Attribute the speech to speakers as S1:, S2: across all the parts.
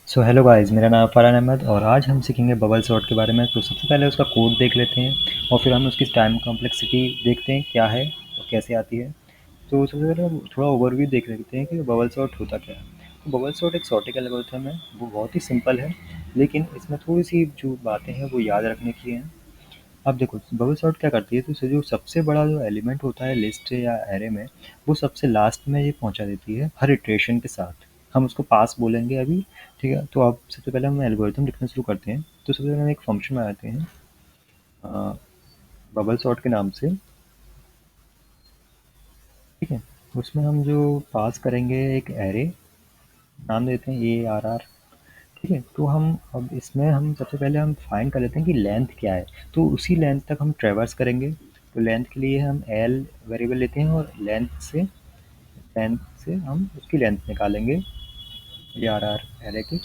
S1: So hello guys, मेरा नाम फरहान अहमद और आज हम सीखेंगे बबल सॉर्ट के बारे में। तो सबसे पहले उसका कोड देख लेते हैं और फिर हम उसकी टाइम कॉम्प्लेक्सिटी देखते हैं क्या है और कैसे आती है। तो सबसे पहले हम थोड़ा ओवरव्यू देख लेते हैं कि बबल सॉर्ट होता क्या है। तो बबल सॉर्ट एक सॉर्टिंग एल्गोरिथम है, वो बहुत ही सिंपल है, लेकिन इसमें थोड़ी सी जो बातें हैं वो याद रखने की हैं। अब देखो बबल सॉर्ट क्या करती है, तो इसे जो सबसे बड़ा जो एलिमेंट होता है लिस्ट या एरे में, वो सबसे लास्ट में ये पहुंचा देती है हर इटरेशन के साथ। हम उसको पास बोलेंगे अभी। ठीक है, तो अब सबसे पहले हम एल्गोरिथम लिखना शुरू करते हैं। तो सबसे पहले हम एक फंक्शन में आते हैं बबल सॉर्ट के नाम से। ठीक है, उसमें हम जो पास करेंगे एक एरे, नाम देते हैं ARR। ठीक है, तो हम अब इसमें हम सबसे पहले हम फाइंड कर लेते हैं कि लेंथ क्या है। तो उसी लेंथ तक हम ट्रेवर्स करेंगे। तो लेंथ के लिए हम एल वेरिएबल लेते हैं और लेंथ से हम उसकी लेंथ निकालेंगे ARR एरे की।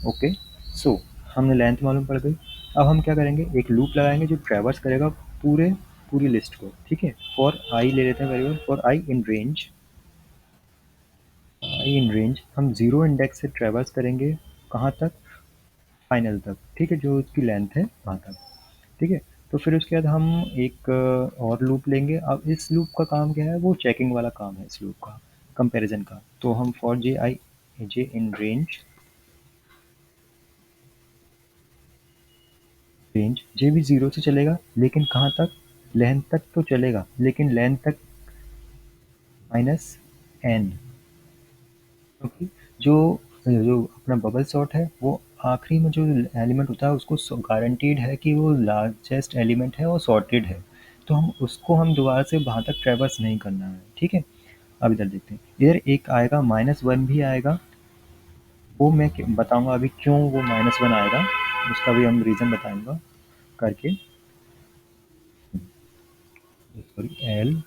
S1: ओके, सो हमने लेंथ मालूम पड़ गई। अब हम क्या करेंगे, एक लूप लगाएंगे जो ट्रेवर्स करेगा पूरी लिस्ट को। ठीक है, फॉर आई ले लेते हैं variable, for I in range हम जीरो इंडेक्स से ट्रेवर्स करेंगे कहाँ तक, फाइनल तक। ठीक है, जो उसकी लेंथ है वहाँ तक। ठीक है, तो फिर उसके बाद हम एक और लूप लेंगे। अब इस लूप का काम क्या है, वो चेकिंग वाला काम है इस लूप का, कंपैरिजन का। तो हम फॉर जे इन रेंज जे भी जीरो से चलेगा, लेकिन कहाँ तक, लेंथ तक तो चलेगा, लेकिन लेंथ तक -n। क्योंकि जो जो अपना बबल सॉर्ट है वो आखिरी में जो एलिमेंट होता है उसको गारंटीड है कि वो लार्जेस्ट एलिमेंट है और सॉर्टेड है। तो हम दोबारा से वहाँ तक ट्रेवर्स नहीं करना है। ठीक है, अब इधर देखते हैं, इधर एक आएगा -1 भी आएगा। वो मैं बताऊंगा अभी क्यों वो -1 आएगा, उसका भी हम रीज़न बताऊंगा करके। सॉरी, एल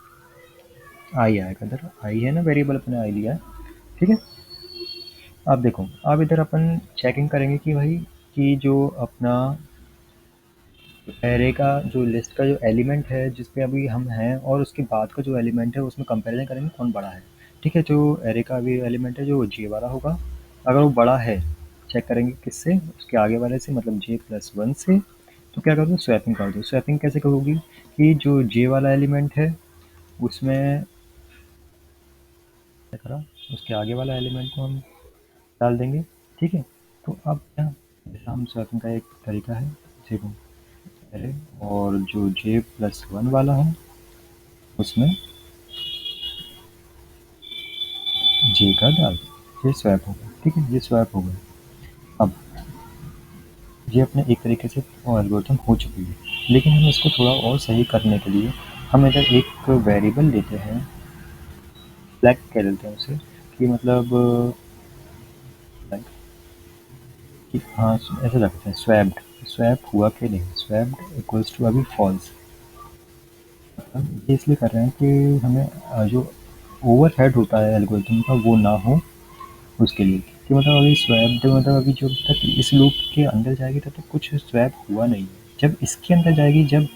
S1: आई आएगा, इधर आई है ना, वेरिएबल अपने आई लिया है। ठीक है, अब देखो, अब इधर अपन चेकिंग करेंगे कि भाई कि जो अपना एरे का जो लिस्ट का जो एलिमेंट है जिस पे अभी हम हैं और उसके बाद का जो एलिमेंट है उसमें कंपैरिजन करेंगे कौन बड़ा है। ठीक है, जो एरे का अभी एलिमेंट है जो जे वाला होगा, अगर वो बड़ा है, चेक करेंगे किससे, उसके आगे वाले से, मतलब J+1 से। तो क्या कर दो, स्वैपिंग कर दो। स्वैपिंग कैसे करोगी कि जो जे वाला एलिमेंट है उसमें क्या करा, उसके आगे वाला एलिमेंट को हम डाल देंगे। ठीक है, तो अब क्या, जैसा हम स्वैपिंग का एक तरीका है, देखो एरे, और जो J+1 वाला है उसमें जे का डाल, ये स्वैप हो गया। ठीक है, ये स्वैप हो गया। अब ये अपने एक तरीके से एल्गोरिथम हो चुकी है, लेकिन हम इसको थोड़ा और सही करने के लिए हम इधर एक वेरिएबल लेते हैं, फ्लैग कह देते हैं उसे, कि मतलब like कि हाँ ऐसे रखते हैं, स्वैप्ड, स्वैप हुआ कि नहीं, स्वैप्ड इक्वल्स टू अभी फॉल्स। मतलब ये इसलिए कर रहे हैं कि हमें जो ओवरहेड होता है एल्गोरिथम का वो ना हो, उसके लिए कि मतलब अभी स्वैप मतलब अभी जब तक इस लूप के अंदर जाएगी तब तक कुछ स्वैप हुआ नहीं है। जब इसके अंदर जाएगी, जब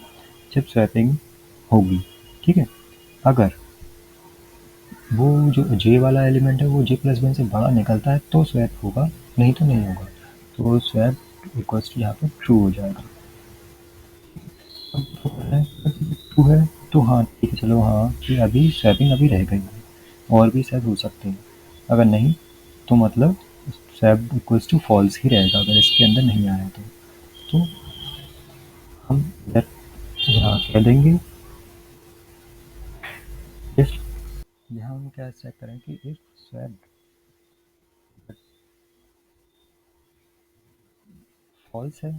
S1: जब स्वैपिंग होगी। ठीक है, अगर वो जो जे वाला एलिमेंट है वो J+1 से बड़ा निकलता है तो स्वैप होगा, नहीं तो नहीं होगा। तो स्वैप इक्वल्स टू यहाँ पे ट्रू हो जाएगा। अब ट्रू है तो हाँ ठीक है, चलो हाँ कि अभी स्वैपिंग अभी रह गई है, और भी स्वैप हो सकते हैं। अगर नहीं तो मतलब स्वैप इक्वल्स टू फॉल्स ही रहेगा अगर इसके अंदर नहीं आया तो हम इधर यहाँ कह देंगे इफ, यहाँ हम क्या चेक करें कि इफ स्वैप फॉल्स है,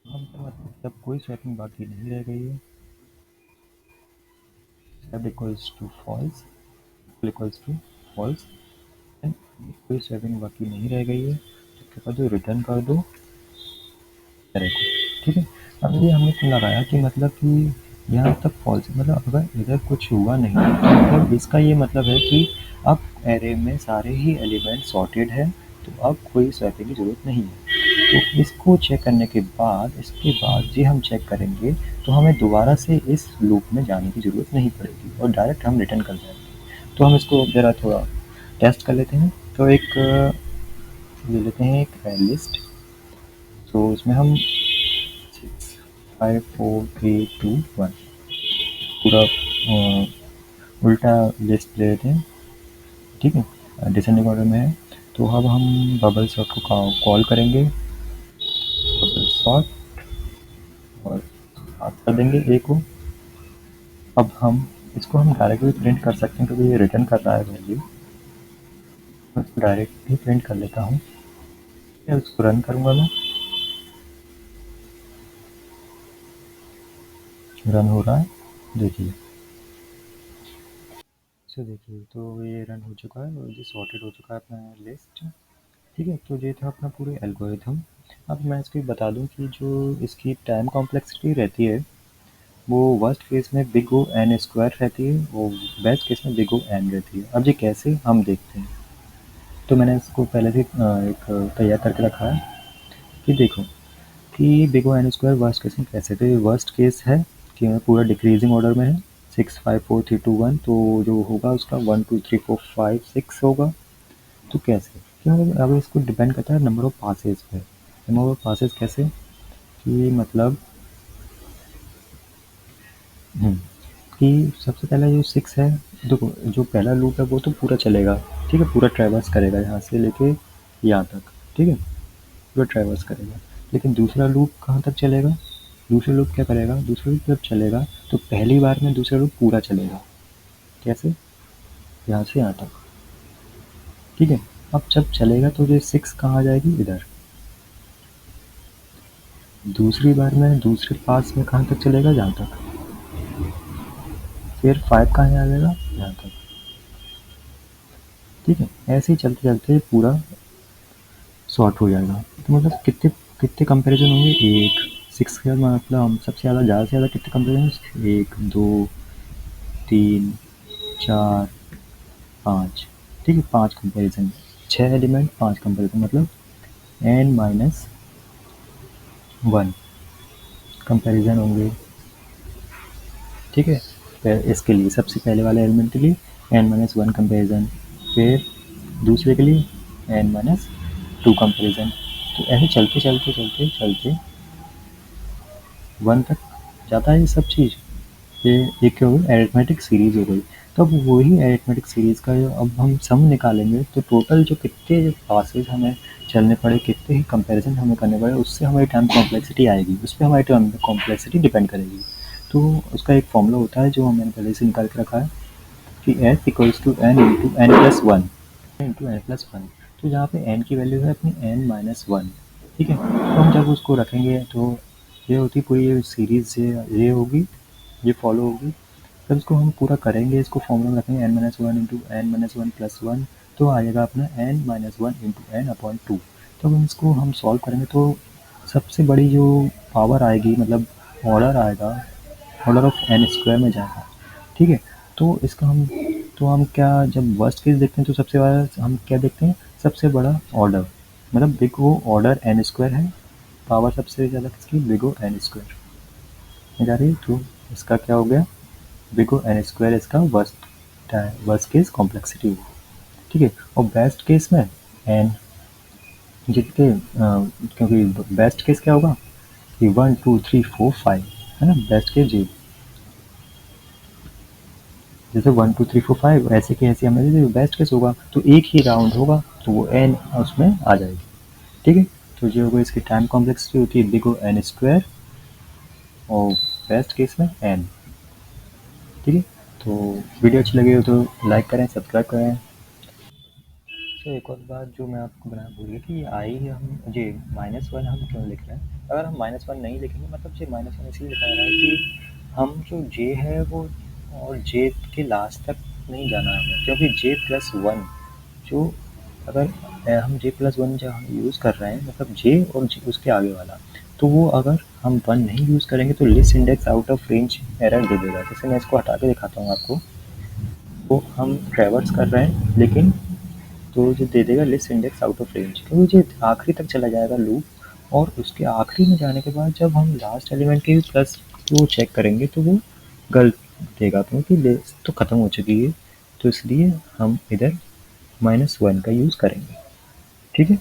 S1: हम तो मतलब जब कोई स्वैपिंग बाकी नहीं रह गई है, swap equals to false, equals to false, and कोई स्वैपिंग बाकी नहीं रह गई है तो क्या कर दो, रिटर्न कर दो एरे को। ठीक है, अब ये हमने तो लगाया कि मतलब कि यहाँ तक फॉल्स, मतलब अगर इधर कुछ हुआ नहीं तो मतलब इसका ये मतलब है कि अब एरे में सारे ही एलिमेंट सॉर्टेड है, तो अब कोई स्वैपिंग की ज़रूरत नहीं है। तो इसको चेक करने के बाद, इसके बाद ये हम चेक करेंगे तो हमें दोबारा से इस लूप में जाने की ज़रूरत नहीं पड़ेगी और डायरेक्ट हम रिटर्न कर जाएंगे। तो हम इसको ज़रा थोड़ा टेस्ट कर लेते हैं। तो एक ले लेते हैं एक लिस्ट। तो उसमें हम 6 5 4 3 2 1 पूरा उल्टा लिस्ट ले लेते हैं, ठीक है, डिसेंडिंग ऑर्डर में है। तो अब हम बबल सॉर्ट को कॉल करेंगे, बबल सॉर्ट, और पास कर देंगे ए को। अब हम इसको हम डायरेक्टली प्रिंट कर सकते हैं क्योंकि ये रिटर्न कर रहा है वैल्यू। मैं इसको डायरेक्ट ही प्रिंट कर लेता हूँ, फिर उसको रन करूँगा मैं। रन हो रहा है, देखिए। देखिए तो ये रन हो चुका है और ये सॉर्टेड हो चुका है अपना लिस्ट, ठीक है। तो ये था अपना पूरे एल्गोरिथम। अब मैं इसको बता दूं कि जो इसकी टाइम कॉम्प्लेक्सिटी रहती है वो वर्स्ट केस में बिग ओ एन स्क्वायर रहती है और बेस्ट केस में बिग ओ एन रहती है। अब ये कैसे हम देखते हैं। तो मैंने इसको पहले से एक तैयार करके रखा है कि देखो कि big O N square worst case में कैसे। तो ये वर्स्ट केस है कि पूरा डिक्रीजिंग ऑर्डर में है, 6 5 4 3 2 1। तो जो होगा उसका 1 2 3 4 5 6 होगा। तो कैसे, क्योंकि अब इसको डिपेंड करता है नंबर ऑफ पासेस पे। नंबर ऑफ पासेस कैसे कि मतलब हम्म, कि सबसे पहला जो 6 है, देखो जो पहला लूप है वो तो पूरा चलेगा, ठीक है, पूरा ट्रैवर्स करेगा यहाँ से लेके यहाँ तक, ठीक है, पूरा ट्रैवर्स करेगा। लेकिन दूसरा लूप कहाँ तक चलेगा, दूसरा लूप क्या करेगा, दूसरा लूप जब चलेगा तो पहली बार में दूसरा लूप पूरा चलेगा। कैसे, यहाँ से यहाँ तक, ठीक है। अब जब चलेगा तो ये 6 कहाँ आ जाएगी, इधर। दूसरी बार में दूसरे पास में कहाँ तक चलेगा, जहाँ तक। फिर 5 कहाँ आ जाएगा, यहाँ तक, ठीक है। ऐसे ही चलते चलते पूरा सॉर्ट हो जाएगा। तो मतलब कितने कितने कंपैरिजन होंगे, एक 6 का मतलब हम सबसे ज़्यादा से ज़्यादा कितने कंपैरिजन, 1 2 3 4 5, ठीक है, 5 कंपैरिजन, 6 एलिमेंट 5 कंपैरिजन, मतलब n माइनस 1 कंपैरिजन होंगे, ठीक है। इसके लिए सबसे पहले वाले एलिमेंट के लिए n माइनस 1 कंपेरिजन, फिर दूसरे के लिए n माइनस 2 कंपेरिजन। तो ऐसे चलते चलते चलते चलते 1 तक जाता है ये सब चीज़। ये एक क्या हो गई, अरिथमेटिक सीरीज हो गई। तो अब वही अरिथमेटिक सीरीज का जो अब हम सम निकालेंगे तो टोटल जो कितने पासेज हमें चलने पड़े, कितने ही कंपैरिजन हमें करने पड़े, उससे हमारी टाइम कॉम्प्लेक्सिटी आएगी, उस पर हमारी टाइम कॉम्प्लेक्सिटी डिपेंड करेगी। तो उसका एक फॉर्मूला होता है जो मैंने पहले से निकाल के रखा है कि F equals to N into N plus one, into N plus one. तो यहाँ पे एन की वैल्यू है अपनी एन माइनस वन, ठीक है। तो हम जब उसको रखेंगे तो ये होती पूरी ये सीरीज ये होगी, ये फॉलो होगी। जब इसको हम पूरा करेंगे, इसको फॉर्मूला में रखेंगे N minus one into N minus one plus one, तो आएगा अपना N minus one into N upon two. तो हम इसको हम सॉल्व करेंगे तो सबसे बड़ी जो पावर आएगी, मतलब ऑर्डर आएगा, ऑर्डर ऑफ एन स्क्वायर में जाएगा, ठीक है। तो इसका हम क्या जब वर्स्ट केस देखते हैं तो सबसे बड़ा हम क्या देखते हैं, सबसे बड़ा ऑर्डर, मतलब big O order N square है, पावर सबसे ज़्यादा किसकी, बिग ओ एन स्क्वायर में जा रही है। तो इसका क्या हो गया, बिग ओ एन स्क्वायर इसका वर्स्ट केस कॉम्प्लेक्सिटी हुआ, ठीक है। और बेस्ट केस में एन जितने क्योंकि बेस्ट केस क्या होगा कि 1 2 3 4 5 है ना, बेस्ट केस जी, जैसे 1 2 3 4 5 ऐसे के ऐसे हमें बेस्ट केस होगा तो एक ही राउंड होगा तो वो एन उसमें आ जाएगी, ठीक है। तो ये होगा इसकी टाइम कॉम्प्लेक्सिटी होती है बिग ओ एन स्क्वायर और बेस्ट केस में एन, ठीक है। तो वीडियो अच्छी लगी हो तो लाइक करें, सब्सक्राइब करें। तो एक और बात जो मैं आपको बताना भूल गया कि आई हम जी माइनस वन हम क्यों लिख रहे हैं। अगर हम माइनस वन नहीं लिखेंगे, मतलब जी माइनस वन इसलिए लिखा जा रहा है कि हम जो जे है वो और जे के लास्ट तक नहीं जाना है हमें, क्योंकि जे प्लस वन जो अगर हम जे प्लस वन जो हम यूज़ कर रहे हैं, मतलब जे और जे उसके आगे वाला, तो वो अगर हम वन नहीं यूज़ करेंगे तो list index out of range error दे देगा। जैसे मैं इसको हटा के दिखाता हूँ आपको, वो हम ट्रैवर्स कर रहे हैं लेकिन तो जो दे देगा list index out of range, क्योंकि ये आखिरी तक चला जाएगा लूप, और उसके आखिरी में जाने के बाद जब हम लास्ट एलिमेंट के प्लस वो चेक करेंगे तो वो गलत देगा, क्योंकि लिस्ट तो ख़त्म हो चुकी है। तो इसलिए हम इधर माइनस वन का यूज़ करेंगे, ठीक है।